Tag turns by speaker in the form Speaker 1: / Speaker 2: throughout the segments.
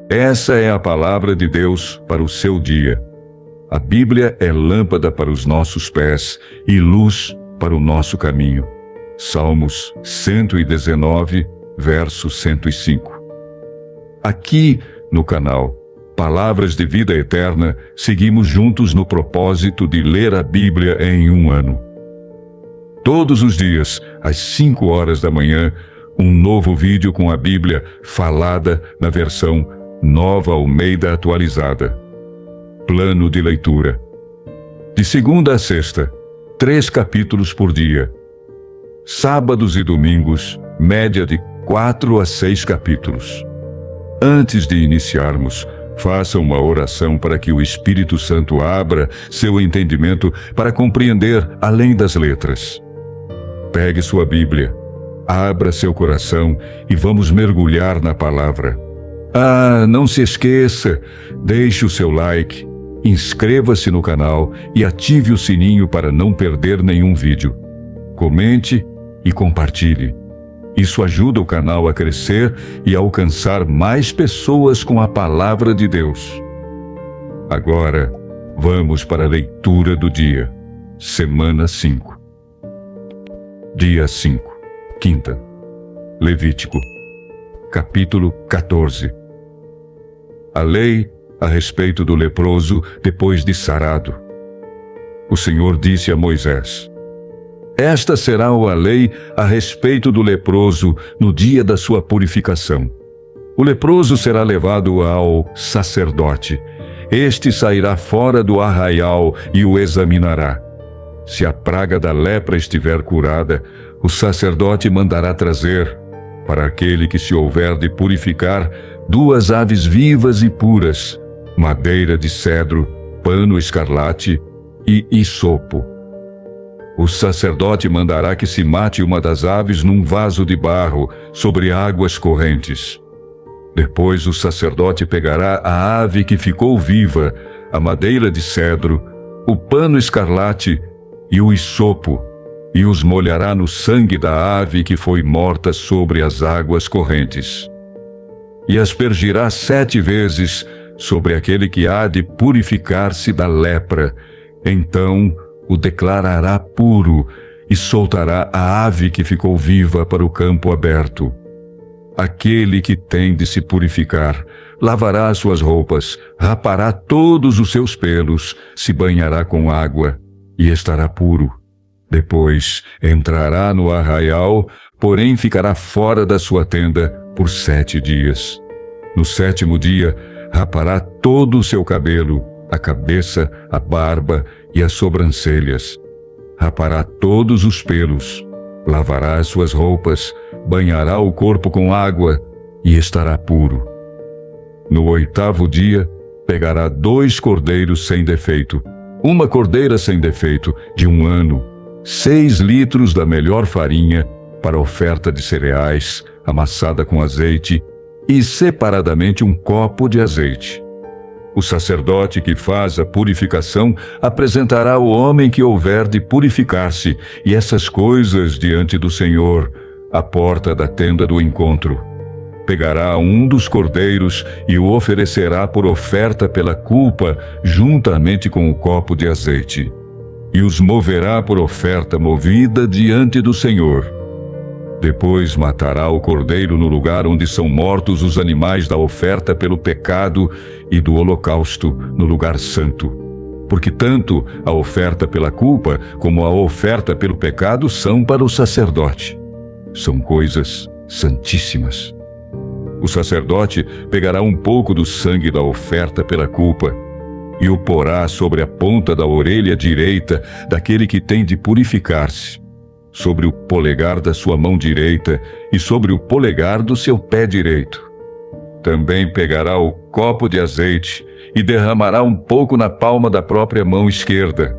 Speaker 1: Essa é a palavra de Deus para o seu dia. A Bíblia é lâmpada para os nossos pés e luz para o nosso caminho. Salmos 119, verso 105. Aqui no canal Palavras de Vida Eterna, seguimos juntos no propósito de ler a Bíblia em um ano. Todos os dias, às 5 horas da manhã, um novo vídeo com a Bíblia falada na versão Nova Almeida Atualizada. Plano de leitura. De segunda a sexta, 3 capítulos por dia. Sábados e domingos, média de 4 a 6 capítulos. Antes de iniciarmos, faça uma oração para que o Espírito Santo abra seu entendimento para compreender além das letras. Pegue sua Bíblia, abra seu coração e vamos mergulhar na palavra. Não se esqueça, deixe o seu like, inscreva-se no canal e ative o sininho para não perder nenhum vídeo. Comente e compartilhe. Isso ajuda o canal a crescer e a alcançar mais pessoas com a palavra de Deus. Agora, vamos para a leitura do dia. Semana 5. Dia 5. Quinta. Levítico. Capítulo 14. A lei a respeito do leproso depois de sarado. O Senhor disse a Moisés: Esta será a lei a respeito do leproso no dia da sua purificação. O leproso será levado ao sacerdote. Este sairá fora do arraial e o examinará. Se a praga da lepra estiver curada, o sacerdote mandará trazer, para aquele que se houver de purificar, 2 aves vivas e puras, madeira de cedro, pano escarlate e hisopo. O sacerdote mandará que se mate uma das aves num vaso de barro, sobre águas correntes. Depois o sacerdote pegará a ave que ficou viva, a madeira de cedro, o pano escarlate e o hisopo, e os molhará no sangue da ave que foi morta sobre as águas correntes. E aspergirá 7 vezes sobre aquele que há de purificar-se da lepra. Então o declarará puro e soltará a ave que ficou viva para o campo aberto. Aquele que tem de se purificar lavará as suas roupas, rapará todos os seus pelos, se banhará com água e estará puro. Depois entrará no arraial, porém ficará fora da sua tenda por 7 dias. No 7º dia, rapará todo o seu cabelo, a cabeça, a barba e as sobrancelhas. Rapará todos os pelos, lavará as suas roupas, banhará o corpo com água e estará puro. No 8º dia, pegará 2 cordeiros sem defeito, uma cordeira sem defeito de 1 ano, 6 litros da melhor farinha para oferta de cereais, amassada com azeite, e separadamente 1 copo de azeite. O sacerdote que faz a purificação apresentará o homem que houver de purificar-se, e essas coisas diante do Senhor, à porta da tenda do encontro. Pegará um dos cordeiros e o oferecerá por oferta pela culpa, juntamente com o copo de azeite. E os moverá por oferta movida diante do Senhor. Depois matará o cordeiro no lugar onde são mortos os animais da oferta pelo pecado e do holocausto no lugar santo. Porque tanto a oferta pela culpa como a oferta pelo pecado são para o sacerdote. São coisas santíssimas. O sacerdote pegará um pouco do sangue da oferta pela culpa e o porá sobre a ponta da orelha direita daquele que tem de purificar-se, sobre o polegar da sua mão direita e sobre o polegar do seu pé direito. Também pegará o copo de azeite e derramará um pouco na palma da própria mão esquerda.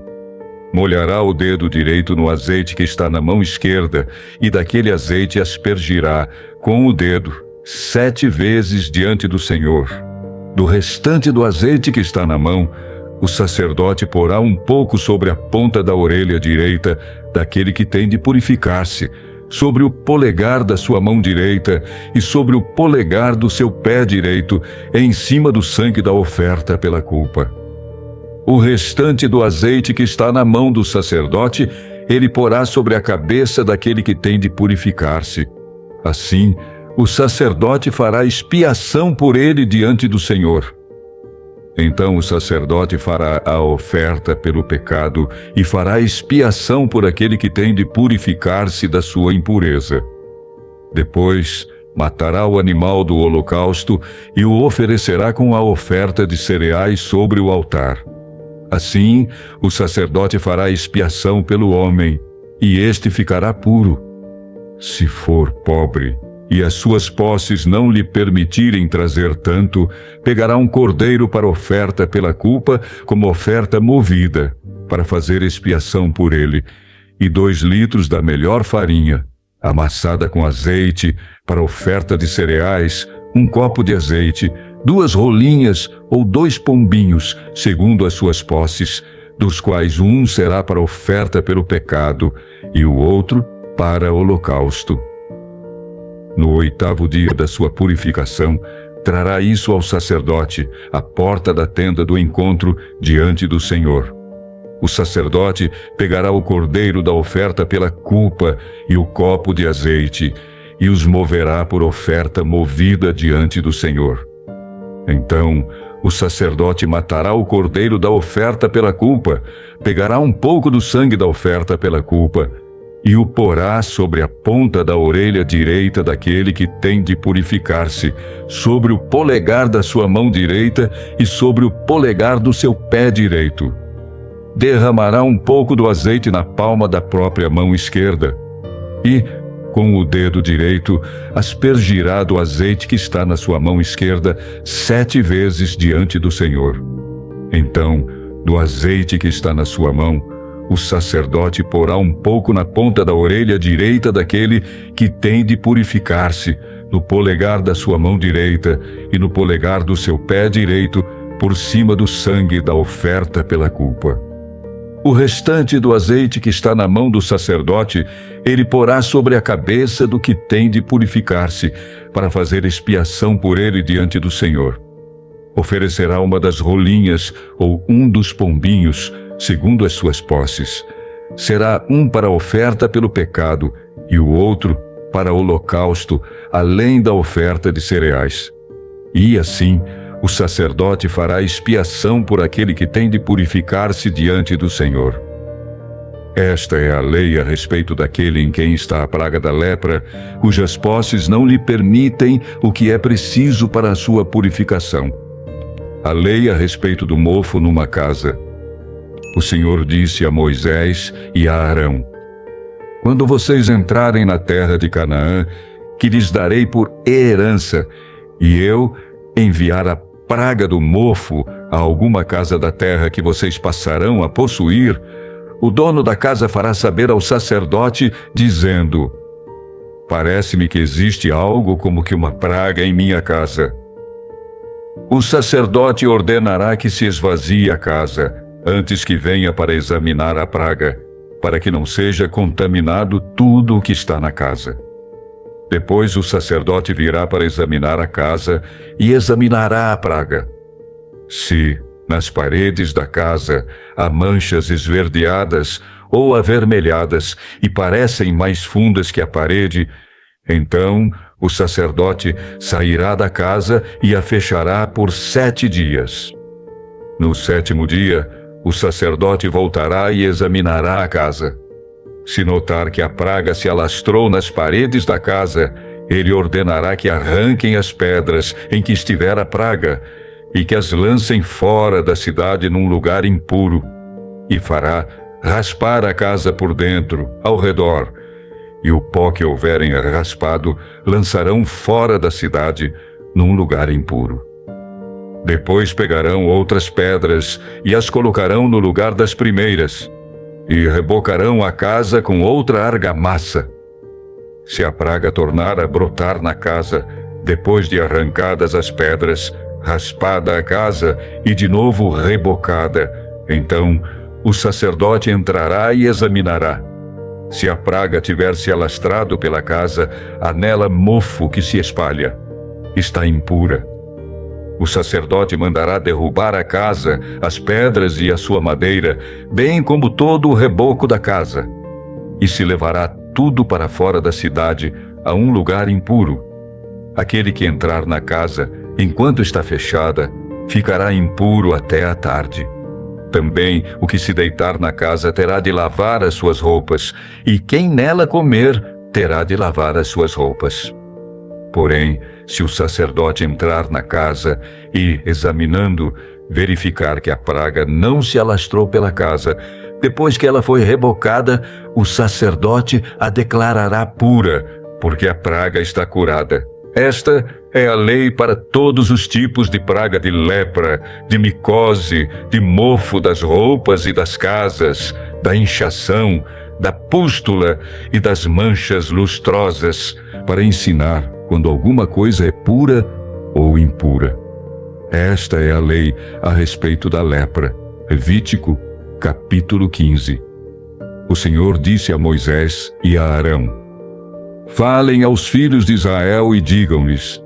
Speaker 1: Molhará o dedo direito no azeite que está na mão esquerda e daquele azeite aspergirá com o dedo 7 vezes diante do Senhor. Do restante do azeite que está na mão, o sacerdote porá um pouco sobre a ponta da orelha direita daquele que tem de purificar-se, sobre o polegar da sua mão direita e sobre o polegar do seu pé direito, em cima do sangue da oferta pela culpa. O restante do azeite que está na mão do sacerdote, ele porá sobre a cabeça daquele que tem de purificar-se. Assim, o sacerdote fará expiação por ele diante do Senhor. Então o sacerdote fará a oferta pelo pecado e fará expiação por aquele que tem de purificar-se da sua impureza. Depois, matará o animal do holocausto e o oferecerá com a oferta de cereais sobre o altar. Assim, o sacerdote fará expiação pelo homem, e este ficará puro. Se for pobre, e as suas posses não lhe permitirem trazer tanto, pegará um cordeiro para oferta pela culpa, como oferta movida, para fazer expiação por ele, e 2 litros da melhor farinha, amassada com azeite, para oferta de cereais, 1 copo de azeite, 2 rolinhas ou 2 pombinhos, segundo as suas posses, dos quais um será para oferta pelo pecado e o outro para holocausto. No 8º dia da sua purificação, trará isso ao sacerdote, à porta da tenda do encontro, diante do Senhor. O sacerdote pegará o cordeiro da oferta pela culpa e o copo de azeite, e os moverá por oferta movida diante do Senhor. Então, o sacerdote matará o cordeiro da oferta pela culpa, pegará um pouco do sangue da oferta pela culpa, e o porá sobre a ponta da orelha direita daquele que tem de purificar-se, sobre o polegar da sua mão direita e sobre o polegar do seu pé direito. Derramará um pouco do azeite na palma da própria mão esquerda, e, com o dedo direito, aspergirá do azeite que está na sua mão esquerda 7 vezes diante do Senhor. Então, do azeite que está na sua mão, o sacerdote porá um pouco na ponta da orelha direita daquele que tem de purificar-se, no polegar da sua mão direita e no polegar do seu pé direito, por cima do sangue da oferta pela culpa. O restante do azeite que está na mão do sacerdote, ele porá sobre a cabeça do que tem de purificar-se, para fazer expiação por ele diante do Senhor. Oferecerá uma das rolinhas ou um dos pombinhos, segundo as suas posses. Será um para a oferta pelo pecado e o outro para o holocausto, além da oferta de cereais. E assim, o sacerdote fará expiação por aquele que tem de purificar-se diante do Senhor. Esta é a lei a respeito daquele em quem está a praga da lepra, cujas posses não lhe permitem o que é preciso para a sua purificação. A lei a respeito do mofo numa casa. O Senhor disse a Moisés e a Arão: quando vocês entrarem na terra de Canaã, que lhes darei por herança, e eu enviar a praga do mofo a alguma casa da terra que vocês passarão a possuir, o dono da casa fará saber ao sacerdote, dizendo: parece-me que existe algo como que uma praga em minha casa. O sacerdote ordenará que se esvazie a casa, antes que venha para examinar a praga, para que não seja contaminado tudo o que está na casa. Depois o sacerdote virá para examinar a casa e examinará a praga. Se, nas paredes da casa, há manchas esverdeadas ou avermelhadas e parecem mais fundas que a parede, então o sacerdote sairá da casa e a fechará por 7 dias. No 7º dia, o sacerdote voltará e examinará a casa. Se notar que a praga se alastrou nas paredes da casa, ele ordenará que arranquem as pedras em que estiver a praga e que as lancem fora da cidade num lugar impuro, e fará raspar a casa por dentro, ao redor, e o pó que houverem raspado lançarão fora da cidade num lugar impuro. Depois pegarão outras pedras e as colocarão no lugar das primeiras, e rebocarão a casa com outra argamassa. Se a praga tornar a brotar na casa, depois de arrancadas as pedras, raspada a casa e de novo rebocada, então o sacerdote entrará e examinará. Se a praga tiver se alastrado pela casa, há nela mofo que se espalha. Está impura. O sacerdote mandará derrubar a casa, as pedras e a sua madeira, bem como todo o reboco da casa. E se levará tudo para fora da cidade, a um lugar impuro. Aquele que entrar na casa, enquanto está fechada, ficará impuro até a tarde. Também o que se deitar na casa terá de lavar as suas roupas, e quem nela comer terá de lavar as suas roupas. Porém, se o sacerdote entrar na casa e, examinando, verificar que a praga não se alastrou pela casa, depois que ela foi rebocada, o sacerdote a declarará pura, porque a praga está curada. Esta é a lei para todos os tipos de praga de lepra, de micose, de mofo das roupas e das casas, da inchação, da pústula e das manchas lustrosas, para ensinar quando alguma coisa é pura ou impura. Esta é a lei a respeito da lepra. Levítico, capítulo 15. O Senhor disse a Moisés e a Arão: falem aos filhos de Israel e digam-lhes: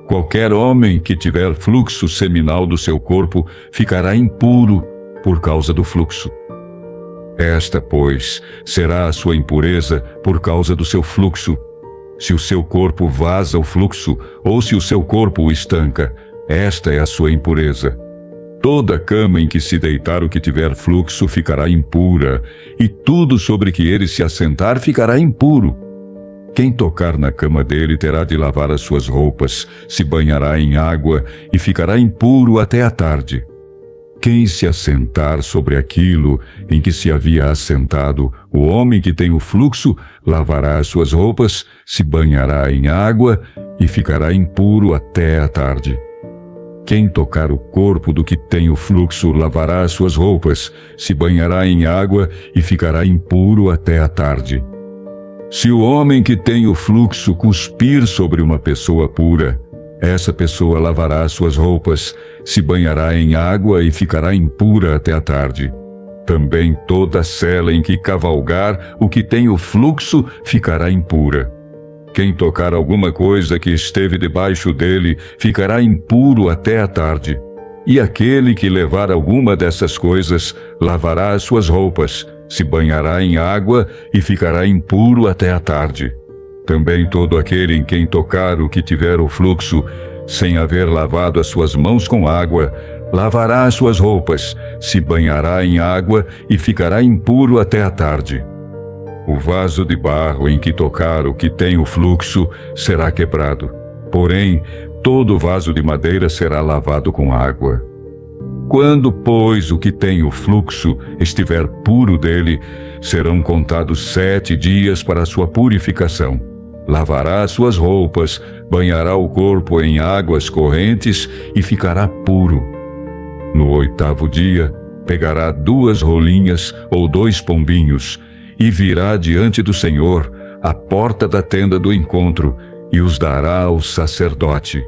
Speaker 1: qualquer homem que tiver fluxo seminal do seu corpo ficará impuro por causa do fluxo. Esta, pois, será a sua impureza por causa do seu fluxo. Se o seu corpo vaza o fluxo, ou se o seu corpo o estanca, esta é a sua impureza. Toda cama em que se deitar o que tiver fluxo ficará impura, e tudo sobre que ele se assentar ficará impuro. Quem tocar na cama dele terá de lavar as suas roupas, se banhará em água e ficará impuro até a tarde. Quem se assentar sobre aquilo em que se havia assentado, o homem que tem o fluxo lavará as suas roupas, se banhará em água e ficará impuro até a tarde. Quem tocar o corpo do que tem o fluxo lavará as suas roupas, se banhará em água e ficará impuro até a tarde. Se o homem que tem o fluxo cuspir sobre uma pessoa pura, essa pessoa lavará as suas roupas, se banhará em água e ficará impura até a tarde. Também toda sela em que cavalgar o que tem o fluxo ficará impura. Quem tocar alguma coisa que esteve debaixo dele ficará impuro até a tarde. E aquele que levar alguma dessas coisas lavará as suas roupas, se banhará em água e ficará impuro até a tarde. Também todo aquele em quem tocar o que tiver o fluxo, sem haver lavado as suas mãos com água, lavará as suas roupas, se banhará em água e ficará impuro até a tarde. O vaso de barro em que tocar o que tem o fluxo será quebrado. Porém, todo vaso de madeira será lavado com água. Quando, pois, o que tem o fluxo estiver puro dele, serão contados 7 dias para a sua purificação. Lavará as suas roupas, banhará o corpo em águas correntes e ficará puro. No 8º dia, pegará 2 rolinhas ou 2 pombinhos e virá diante do Senhor à porta da tenda do encontro e os dará ao sacerdote.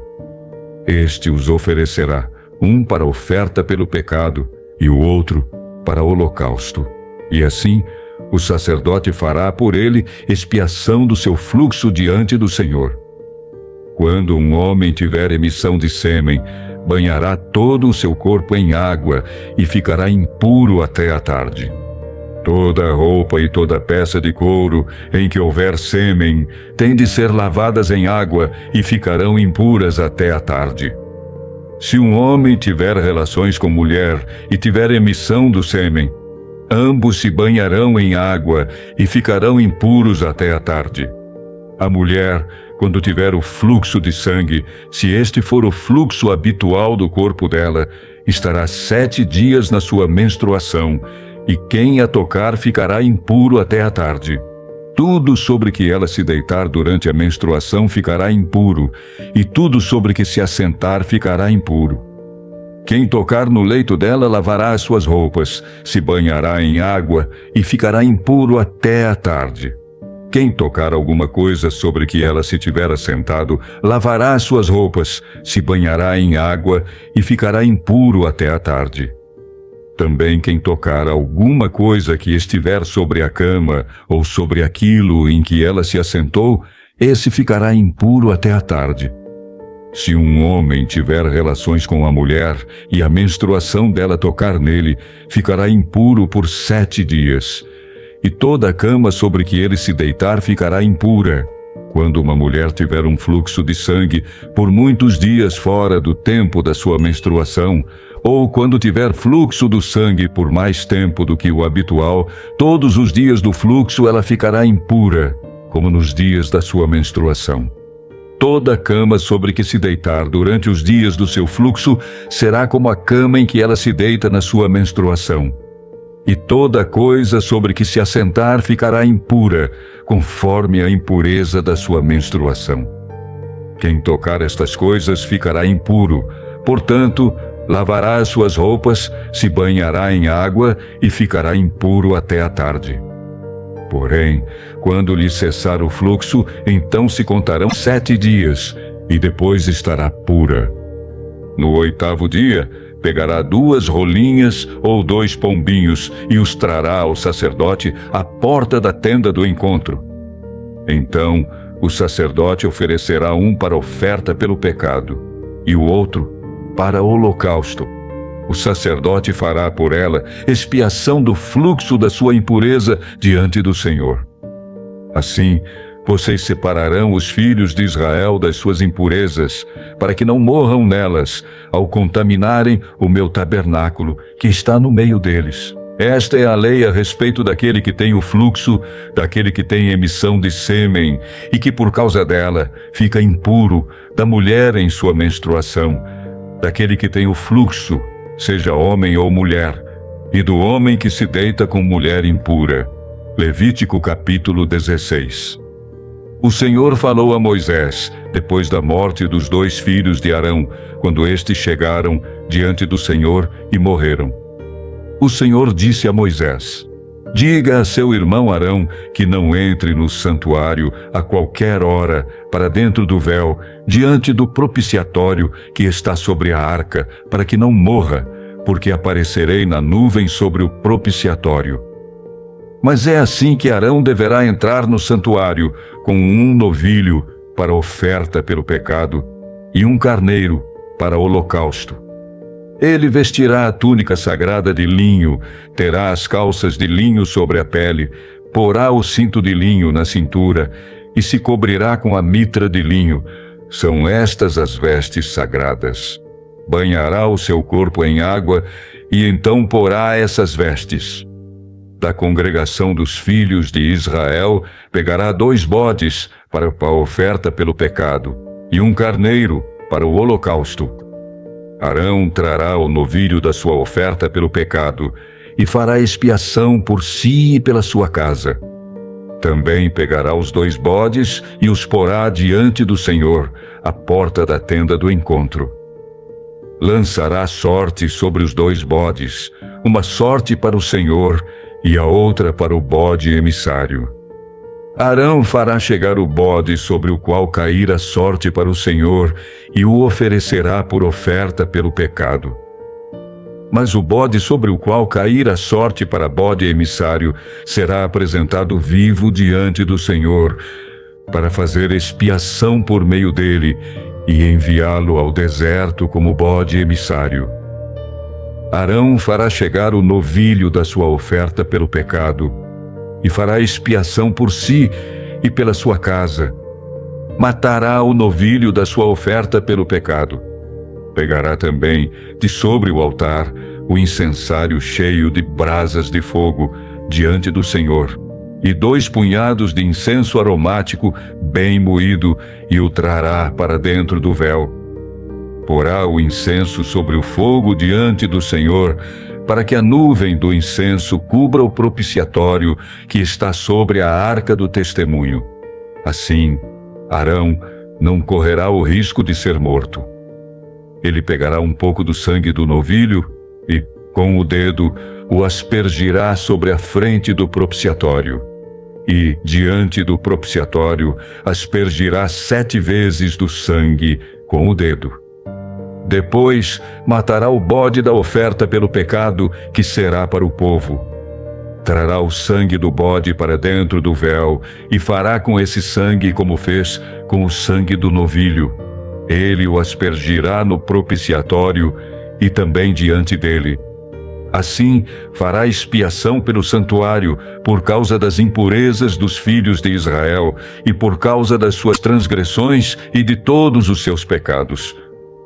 Speaker 1: Este os oferecerá, um para oferta pelo pecado e o outro para holocausto. E assim, o sacerdote fará por ele expiação do seu fluxo diante do Senhor. Quando um homem tiver emissão de sêmen, banhará todo o seu corpo em água e ficará impuro até a tarde. Toda roupa e toda peça de couro em que houver sêmen têm de ser lavadas em água e ficarão impuras até a tarde. Se um homem tiver relações com mulher e tiver emissão do sêmen, ambos se banharão em água e ficarão impuros até a tarde. A mulher, quando tiver o fluxo de sangue, se este for o fluxo habitual do corpo dela, estará 7 dias na sua menstruação, e quem a tocar ficará impuro até a tarde. Tudo sobre que ela se deitar durante a menstruação ficará impuro, e tudo sobre que se assentar ficará impuro. Quem tocar no leito dela lavará as suas roupas, se banhará em água e ficará impuro até a tarde. Quem tocar alguma coisa sobre que ela se tiver assentado, lavará as suas roupas, se banhará em água e ficará impuro até a tarde. Também quem tocar alguma coisa que estiver sobre a cama ou sobre aquilo em que ela se assentou, esse ficará impuro até a tarde. Se um homem tiver relações com a mulher e a menstruação dela tocar nele, ficará impuro por 7 dias. E toda a cama sobre que ele se deitar ficará impura. Quando uma mulher tiver um fluxo de sangue por muitos dias fora do tempo da sua menstruação, ou quando tiver fluxo do sangue por mais tempo do que o habitual, todos os dias do fluxo ela ficará impura, como nos dias da sua menstruação. Toda a cama sobre que se deitar durante os dias do seu fluxo será como a cama em que ela se deita na sua menstruação. E toda coisa sobre que se assentar ficará impura, conforme a impureza da sua menstruação. Quem tocar estas coisas ficará impuro, portanto, lavará as suas roupas, se banhará em água e ficará impuro até a tarde. Porém, quando lhe cessar o fluxo, então se contarão 7 dias, e depois estará pura. No 8º dia, pegará 2 rolinhas ou 2 pombinhos e os trará ao sacerdote à porta da tenda do encontro. Então, o sacerdote oferecerá um para oferta pelo pecado, e o outro para holocausto. O sacerdote fará por ela expiação do fluxo da sua impureza diante do Senhor. Assim, vocês separarão os filhos de Israel das suas impurezas, para que não morram nelas, ao contaminarem o meu tabernáculo, que está no meio deles. Esta é a lei a respeito daquele que tem o fluxo, daquele que tem emissão de sêmen, e que por causa dela fica impuro, da mulher em sua menstruação, daquele que tem o fluxo, seja homem ou mulher, e do homem que se deita com mulher impura. Levítico capítulo 16. O Senhor falou a Moisés, depois da morte dos 2 filhos de Arão, quando estes chegaram diante do Senhor e morreram. O Senhor disse a Moisés: diga a seu irmão Arão que não entre no santuário a qualquer hora para dentro do véu, diante do propiciatório que está sobre a arca, para que não morra, porque aparecerei na nuvem sobre o propiciatório. Mas é assim que Arão deverá entrar no santuário, com um novilho para oferta pelo pecado e um carneiro para holocausto. Ele vestirá a túnica sagrada de linho, terá as calças de linho sobre a pele, porá o cinto de linho na cintura e se cobrirá com a mitra de linho. São estas as vestes sagradas. Banhará o seu corpo em água e então porá essas vestes. Da congregação dos filhos de Israel, pegará 2 bodes para a oferta pelo pecado e um carneiro para o holocausto. Arão trará o novilho da sua oferta pelo pecado e fará expiação por si e pela sua casa. Também pegará os 2 bodes e os porá diante do Senhor, à porta da tenda do encontro. Lançará sorte sobre os 2 bodes, uma sorte para o Senhor e a outra para o bode emissário. Arão fará chegar o bode sobre o qual cair a sorte para o Senhor e o oferecerá por oferta pelo pecado. Mas o bode sobre o qual cair a sorte para bode emissário será apresentado vivo diante do Senhor, para fazer expiação por meio dele e enviá-lo ao deserto como bode emissário. Arão fará chegar o novilho da sua oferta pelo pecado e fará expiação por si e pela sua casa. Matará o novilho da sua oferta pelo pecado. Pegará também de sobre o altar o incensário cheio de brasas de fogo diante do Senhor, e 2 punhados de incenso aromático bem moído, e o trará para dentro do véu. Porá o incenso sobre o fogo diante do Senhor, para que a nuvem do incenso cubra o propiciatório que está sobre a arca do testemunho. Assim, Arão não correrá o risco de ser morto. Ele pegará um pouco do sangue do novilho e, com o dedo, o aspergirá sobre a frente do propiciatório. E, diante do propiciatório, aspergirá 7 vezes do sangue com o dedo. Depois matará o bode da oferta pelo pecado, que será para o povo. Trará o sangue do bode para dentro do véu e fará com esse sangue como fez com o sangue do novilho. Ele o aspergirá no propiciatório e também diante dele. Assim fará expiação pelo santuário por causa das impurezas dos filhos de Israel e por causa das suas transgressões e de todos os seus pecados.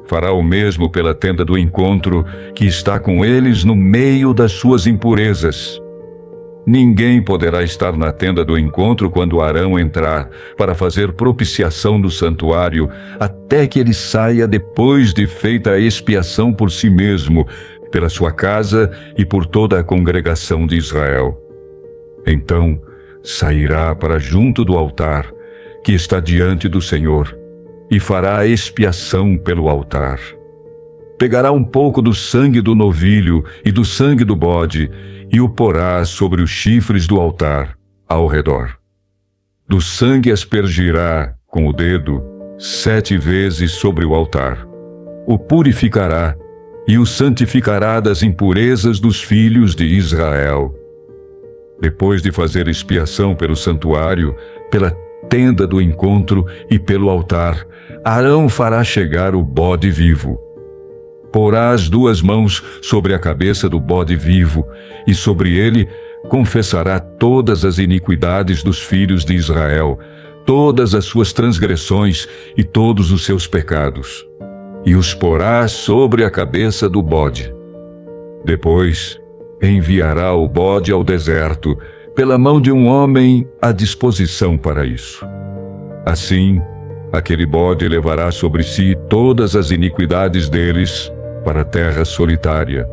Speaker 1: Fará o mesmo pela tenda do encontro, que está com eles no meio das suas impurezas. Ninguém poderá estar na tenda do encontro quando Arão entrar para fazer propiciação no santuário, até que ele saia depois de feita a expiação por si mesmo, pela sua casa e por toda a congregação de Israel. Então sairá para junto do altar, que está diante do Senhor, e fará a expiação pelo altar. Pegará um pouco do sangue do novilho e do sangue do bode, e o porá sobre os chifres do altar, ao redor. Do sangue aspergirá com o dedo 7 vezes sobre o altar. O purificará e o santificará das impurezas dos filhos de Israel. Depois de fazer expiação pelo santuário, pela tenda do encontro e pelo altar, Arão fará chegar o bode vivo. Porá as 2 mãos sobre a cabeça do bode vivo, e sobre ele confessará todas as iniquidades dos filhos de Israel, todas as suas transgressões e todos os seus pecados, e os porá sobre a cabeça do bode. Depois enviará o bode ao deserto, pela mão de um homem à disposição para isso. Assim, aquele bode levará sobre si todas as iniquidades deles para a terra solitária,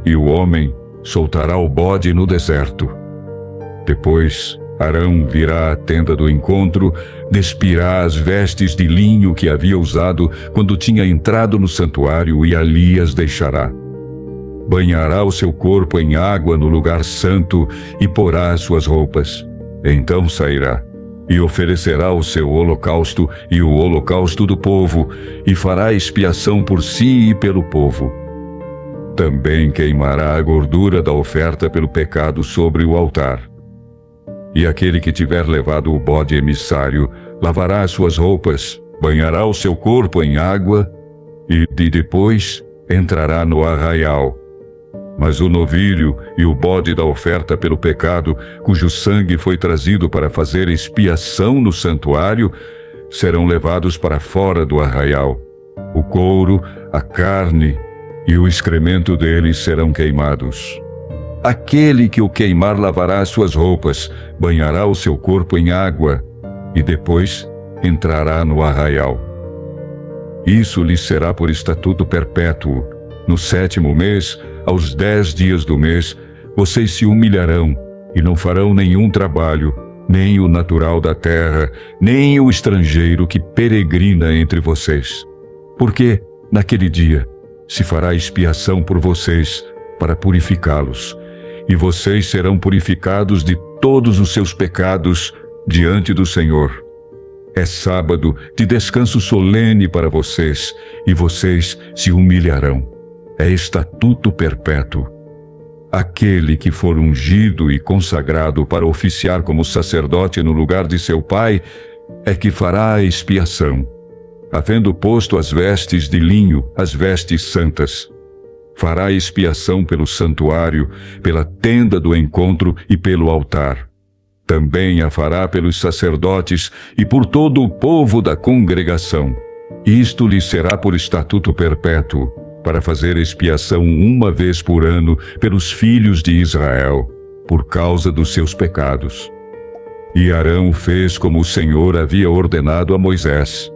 Speaker 1: e o homem soltará o bode no deserto. Depois, Arão virá à tenda do encontro, despirá as vestes de linho que havia usado quando tinha entrado no santuário e ali as deixará. Banhará o seu corpo em água no lugar santo e porá as suas roupas. Então sairá e oferecerá o seu holocausto e o holocausto do povo, e fará expiação por si e pelo povo. Também queimará a gordura da oferta pelo pecado sobre o altar. E aquele que tiver levado o bode emissário lavará as suas roupas, banhará o seu corpo em água e depois entrará no arraial. Mas o novilho e o bode da oferta pelo pecado, cujo sangue foi trazido para fazer expiação no santuário, serão levados para fora do arraial. O couro, a carne e o excremento deles serão queimados. Aquele que o queimar lavará as suas roupas, banhará o seu corpo em água e depois entrará no arraial. Isso lhes será por estatuto perpétuo. No 7º mês, aos 10 dias do mês, vocês se humilharão e não farão nenhum trabalho, nem o natural da terra, nem o estrangeiro que peregrina entre vocês. Porque, naquele dia, se fará expiação por vocês, para purificá-los, e vocês serão purificados de todos os seus pecados diante do Senhor. É sábado de descanso solene para vocês, e vocês se humilharão. É estatuto perpétuo. Aquele que for ungido e consagrado para oficiar como sacerdote no lugar de seu pai é que fará a expiação, havendo posto as vestes de linho, as vestes santas. Fará expiação pelo santuário, pela tenda do encontro e pelo altar. Também a fará pelos sacerdotes e por todo o povo da congregação. Isto lhe será por estatuto perpétuo, para fazer expiação uma vez por ano pelos filhos de Israel, por causa dos seus pecados. E Arão fez como o Senhor havia ordenado a Moisés.